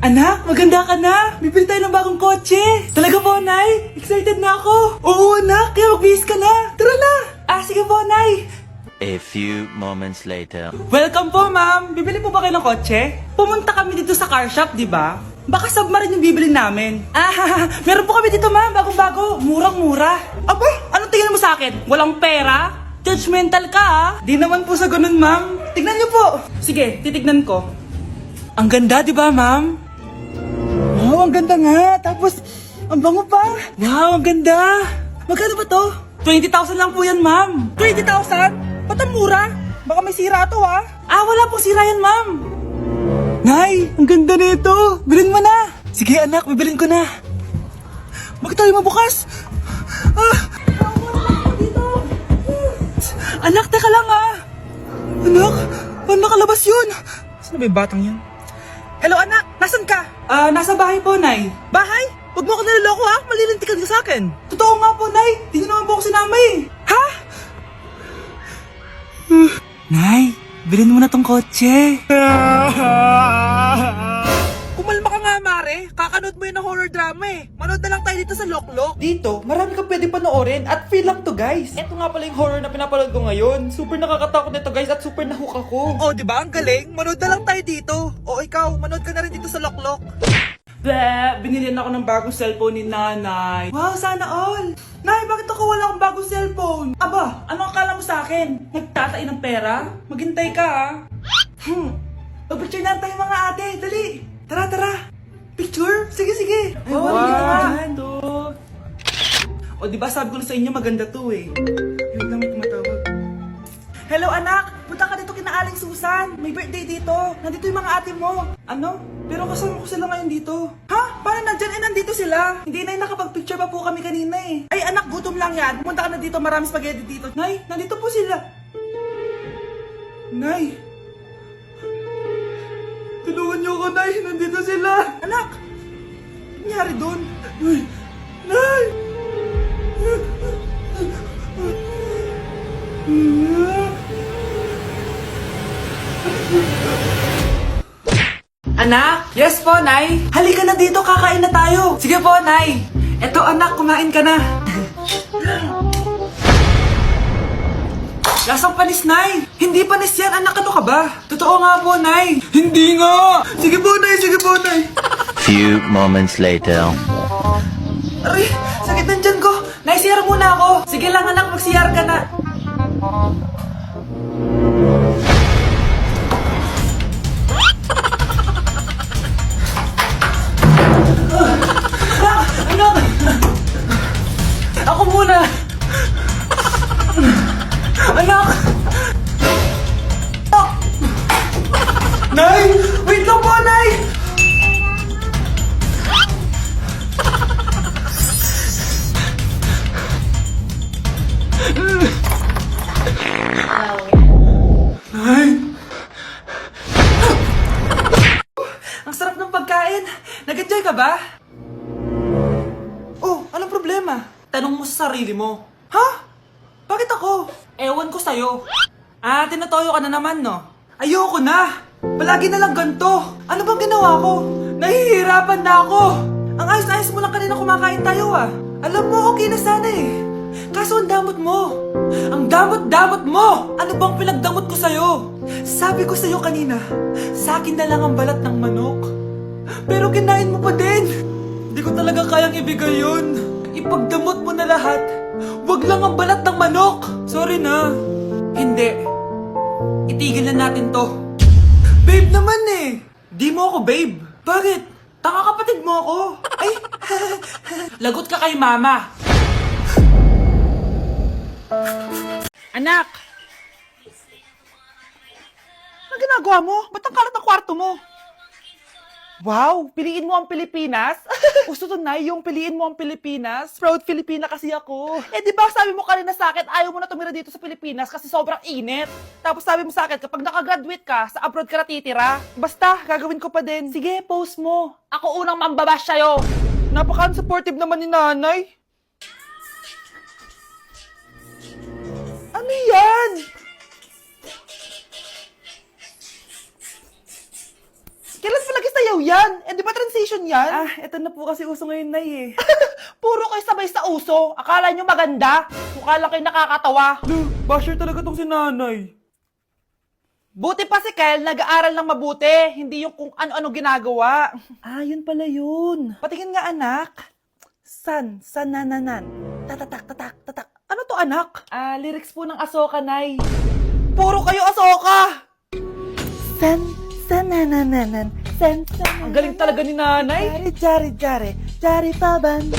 Anak, maganda ka na. Bibili tayo ng bagong kotse. Talaga po, Nay? Excited na ako. Oo, anak. Kaya magbihis ka na. Tara na. Sige po, Nay. A few moments later. Welcome po, ma'am. Bibili po ba kayo ng kotse? Pumunta kami dito sa car shop, di ba? Baka submarine yung bibili namin. Meron po kami dito, ma'am. Bagong-bago. Murang-mura. Aba, anong tingin mo sa akin? Walang pera? Judgmental ka, ah. Di naman po sa ganun, ma'am. Tignan niyo po. Sige, titignan ko. Ang ganda, di ba, ma'am? Wow, ang ganda nga. Tapos, ang bango pa. Wow, ang ganda. Magkano ba to? 20,000 lang po yan, ma'am. 20,000? Ba't ang mura? Baka may sira to, ha? Wala pong sira yan, ma'am. Nay, ang ganda nito. Bilhin mo na. Sige, anak, bibilin ko na. Bakit tayo mabukas? Anak, teka lang, ha? Anak, paano nakalabas yun? Saan ba yung batang yun? Hello, anak. Nasaan ka? Nasa bahay po, Nay. Bahay? Huwag mo ako naloloko, ha? Malilintikan ka sa akin. Totoo nga po, Nay. Di niyo naman po ako sinama, eh. Ha? Nay, bilhin mo na tong kotse. Kumalma ka nga, Mare. Kakanood mo yun ng horror drama, eh. Manood na lang tayo dito sa Loklok. Dito, marami kang pwede panoorin at feel lang to, guys. Ito nga pala yung horror na pinapanood ko ngayon. Super nakakatakot nito, guys, at super nahook ako. Oh, di ba? Ang galing. Manood na lang tayo dito. O ikaw, manood ka na rin dito sa Loklok. Binilihan ako ng bagong cellphone ni Nanay. Wow, sana all. Nay, bakit ako wala akong bagong cellphone? Aba, ano akala mo sa akin? Nagtatain ng pera? Maghintay ka, ha? Pag-picture na tayo, mga ate. Dali. Tara, tara. Picture? Sige, sige. Ay, wow. O, diba sabi ko na sa inyo maganda to, eh. Yun lang may tumatawag. Hello, anak. Punta ka dito kina Aling Susan. May birthday dito. Nandito yung mga ate mo. Ano? Pero kasama ko sila ngayon dito. Ha? Paano nandyan? Nandito sila. Hindi, Nay. Nakapag-picture pa po kami kanina, eh. Ay, anak. Gutom lang yan. Pumunta ka na dito. Maraming spaghetti dito. Nay, nandito po sila. Nay. Tulungan niyo ako, Nay. Nandito sila. Anak. Ano nangyari doon? Nay. Nay. Anak? Yes po, Nay. Halika na dito, kakain na tayo. Sige po, Nay. Eto, anak, kumain ka na. Lasang panis, Nay. Hindi panis yan, anak. Ano ka ba? Totoo nga po, Nay. Hindi nga. Sige po, Nay. Sige po, Nay. Few moments later. Aray, sakit ng tiyan ko. Nay, CR muna ako. Sige lang, anak. Mag-CR ka na. Anak! Ako muna! Anak! Nay! Wait lang po, Nay! Nay! Ang sarap ng pagkain! Nag-enjoy ka ba? Oh, anong problema? Tanong mo sa sarili mo. Ha? Bakit ako? Ewan ko sa'yo. Tinatoyo ka na naman, no? Ayoko na! Palagi na lang ganito. Ano bang ginawa ko? Nahihirapan na ako. Ang ayos-ayos mo lang kanina kumakain tayo, ah. Alam mo, okay na sana, eh. Kaso ang damot mo. Ang damot-damot mo! Ano bang pinagdamot ko sa'yo? Sabi ko sa'yo kanina, sa akin na lang ang balat ng manok. Pero kinain mo pa din. Hindi ko talaga kayang ibigay yun. Ipagdamot mo na lahat. Wag lang ang balat ng manok. Sorry na. Hindi. Itigil na natin to. Babe naman, eh. Di mo ako babe. Bakit? Tanga kapatid mo ako. Ay, lagot ka kay mama. Anak! Ano ginagawa mo? Ba't ang kalat ng kwarto mo? Wow! Piliin mo ang Pilipinas? Gusto to, Nay, yung piliin mo ang Pilipinas? Proud Filipina kasi ako. Di ba sabi mo kanina sa akin, ayaw mo na tumira dito sa Pilipinas kasi sobrang init. Tapos sabi mo sa akin, kapag nakagraduate ka, sa abroad ka natitira. Basta, gagawin ko pa din. Sige, post mo. Ako unang mambabash sa'yo. Napaka-supportive naman ni Nanay. Ano yan? Kailan pa lagi sayaw yan? Eh, di ba transition yan? Ah, eto na po kasi uso ngayon, Nay eh. Puro kayo sabay sa uso. Akala nyo maganda? Mukha lang kayo nakakatawa. Basher talaga tong si Nanay. Buti pa si Kyle, nag-aaral ng mabuti. Hindi yung kung ano-ano ginagawa. Ah, yun pala yun. Patingin nga, anak. Sanananan. Tatak. Ano to, anak? Ah, lyrics po ng Asoka, Nay. Puro kayo Asoka! Sanananan. Ang galing talaga ni Nanay. Jari paban.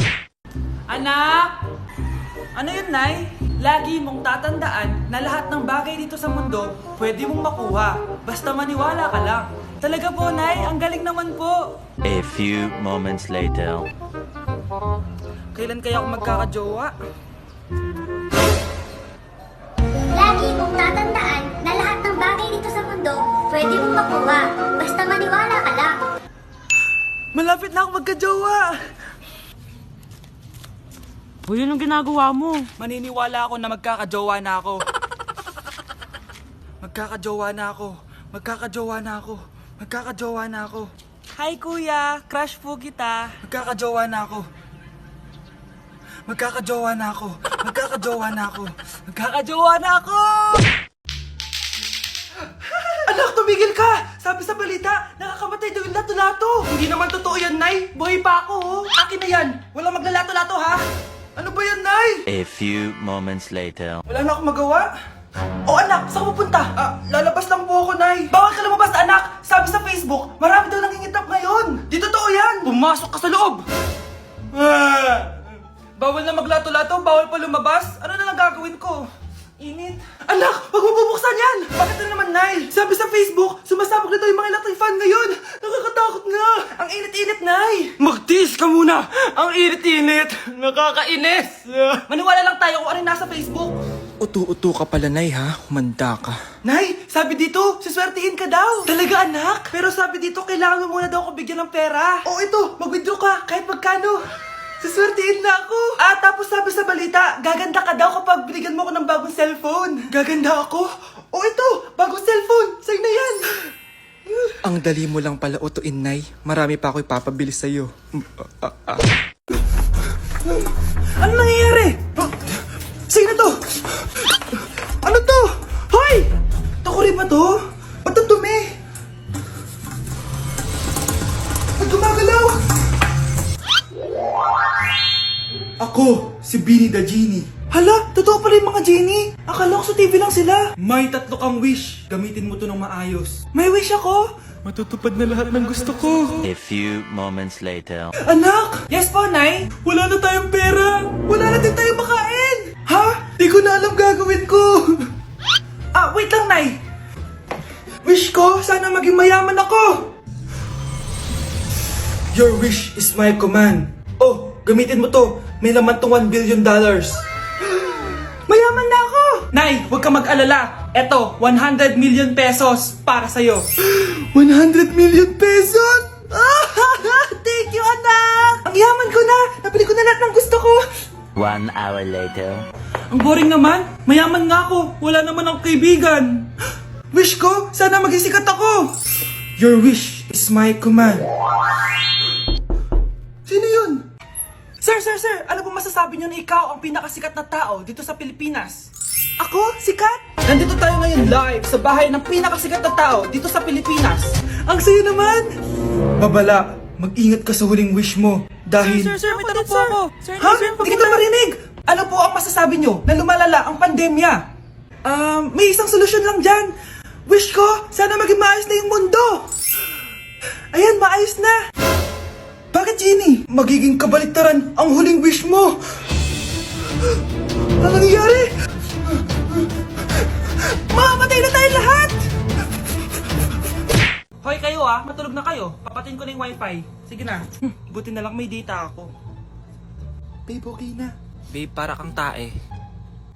Anak! Ano yun, Nay? Lagi mong tatandaan na lahat ng bagay dito sa mundo pwede mong makuha. Basta maniwala ka lang. Talaga po, Nay. Ang galing naman po. A few moments later. Kailan kaya ako magkakajowa? Lagi mong tatandaan na lahat ng bagay dito sa mundo pwede mong makuha. Basta maniwala ka lang. Malapit na ako magkajowa. Uy, anong ginagawa mo? Maniniwala ako na magkakajowa na ako. Magkakajowa na ako. Hi, kuya. Crush po kita. Magkakajowa na ako. Anak, tumigil ka! Sabi sa balita, nakakamatay daw yung lato-lato. Hindi naman totoo yan, Nay. Buhay pa ako, oh. Akin na yan. Walang maglalato-lato, ha? Ano ba yan, Nay? A few moments later. Wala na akong magawa. Oh, anak, saan ka pupunta? Lalabas lang po ako, Nay. Bawal ka lumabas, anak. Sabi sa Facebook, marami daw nangingitap ngayon. Di totoo yan. Pumasok ka sa loob. Bawal na maglato-lato, bawal pa lumabas. Ano na lang gagawin ko? Init. Anak, wag mo bubuksan yan! Bakit na naman, Nay? Sabi sa Facebook, sumasabog na daw yung mga electric fan ngayon. Nakakatakot nga. Ang init-init, Nay. Magtiis ka muna. Ang init-init. Nakakainis. Maniwala lang tayo kung ano yung nasa Facebook. Utu-utu ka pala, Nay, ha? Humanda ka. Nay, sabi dito, siswertihin ka daw. Talaga, anak? Pero sabi dito, kailangan mo muna daw ako bigyan ng pera. O ito, mag-withdraw ka, kahit magkano. Siswertihin na ako. Tapos sabi sa balita, gaganda ka daw kapag binigyan mo ko ng bagong cellphone. Gaganda ako? O ito, bagong cellphone. Sa'yo na yan. Ang dali mo lang pala utuin, Nay. Marami pa ako ipapabili sa'yo. Ano nangyayari? Sa'yo na to. Ano to? Hoy! Takuri ba to? Ba't ang dumi? Ba't gumagalaw? Ako, si Beanie the Genie. Hala, totoo pala yung mga genie. Akala ko sa TV lang sila. May 3 kang wish. Gamitin mo to ng maayos. May wish ako? Matutupad na lahat ng gusto ko. A few moments later. Anak! Yes po, Nay? Wala na tayong pera. Wala na din tayong makain. Ha? Di ko na alam gagawin ko. Wait lang, Nay. Wish ko, sana maging mayaman ako. Your wish is my command. Oh, gamitin mo to. May laman tong $1 billion. Mayaman na ako! Nay, huwag ka mag-alala. Eto, 100 million pesos para sa'yo. 100 million pesos? Thank you, anak! Ang yaman ko na! Nabili ko na lahat ng gusto ko! 1 hour later. Ang boring naman. Mayaman nga ako. Wala naman akong kaibigan. Wish ko, sana maging sikat ako. Your wish is my command. Sino yun? Sir! Ano po masasabi niyo na ikaw ang pinakasikat na tao dito sa Pilipinas? Ako? Sikat? Nandito tayo ngayon live sa bahay ng pinakasikat na tao dito sa Pilipinas. Ang sayo naman! Babala, mag-ingat ka sa huling wish mo. Dahil... Sir, may tanong po ako. Sir, Ha? Hindi kita marinig! Ano po ang masasabi niyo na lumalala ang pandemya? May isang solusyon lang dyan. Wish ko, sana maging maayos na yung mundo. Ayan, maayos na. Bakit, Genie? Magiging kabaliktaran ang huling wish mo. Ano nangyayari? Mamamatay na tayo lahat! Hoy kayo matulog na kayo. Papatin ko na yung wifi. Sige na. Buti na lang may data ako. Babe, okay na. Babe, para kang tae.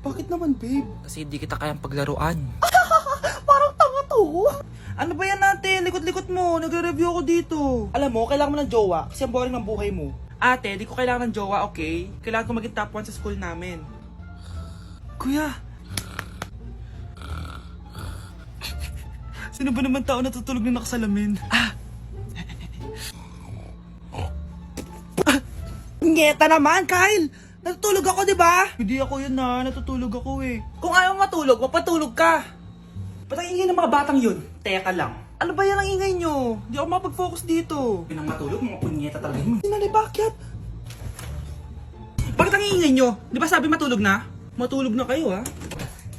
Bakit naman, babe? Kasi hindi kita kayang paglaruan. Parang tanga to. Ano ba yan natin? Likot-likot mo. Nagre-review ako dito. Alam mo, kailangan mo ng jowa kasi ang boring ng buhay mo. Ate, di ko kailangan ng jowa, okay? Kailangan ko maging top 1 sa school namin. Kuya! Sino ba naman tao natutulog na nakasalamin? Nyeta naman, Kyle! Natutulog ako, di ba? Hindi ako yun na, natutulog ako eh. Kung ayaw matulog, mapatulog ka. Ba't ang ingay ng mga batang yun? Teka lang. Ano ba yan ang ingay nyo? Hindi ako makapag-focus dito. Pinang matulog, mga punyeta talaga yun. Sinali, bakit? Bakit ang ingay nyo? Di ba sabi matulog na? Matulog na kayo, ha?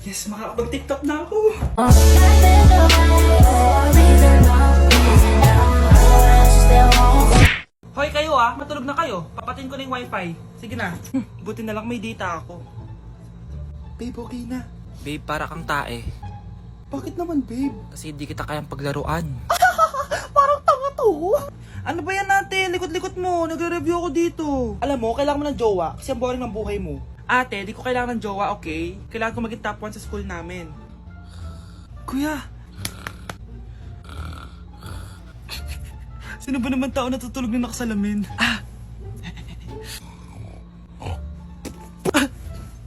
Yes, makakapag-tiktok na ako. Hoy kayo matulog na kayo. Papatin ko na yung wifi. Sige na. Buti na lang may data ako. Babe, okay na. Babe, para kang tae. Bakit naman, babe? Kasi di kita kayang paglaruan. Parang tanga to. Ano ba yan natin? Likot-likot mo. Nagre-review ako dito. Alam mo, kailangan mo ng jowa kasi ang boring ng buhay mo. Ate, di ko kailangan ng jowa, okay? Kailangan ko maging top 1 sa school namin. Kuya. Sino ba naman tao natutulog na nakasalamin?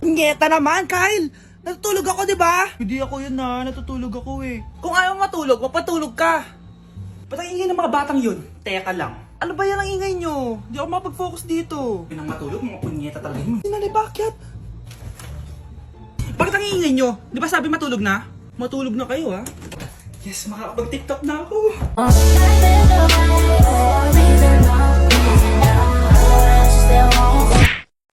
Nyeta naman, Kyle! Natutulog ako, di ba? Hindi ako yun na, natutulog ako eh. Kung ayaw matulog, mapatulog ka. Ba't ang ingay ng mga batang yun? Teka lang. Ano ba yan ang ingay nyo? Hindi ako makapag-focus dito. Pinang matulog, mga punyeta talaga yun. Sinali, bakit? Bakit ang ingay nyo? Di ba sabi matulog na? Matulog na kayo, ha? Yes, makakapag-tiktok na ako.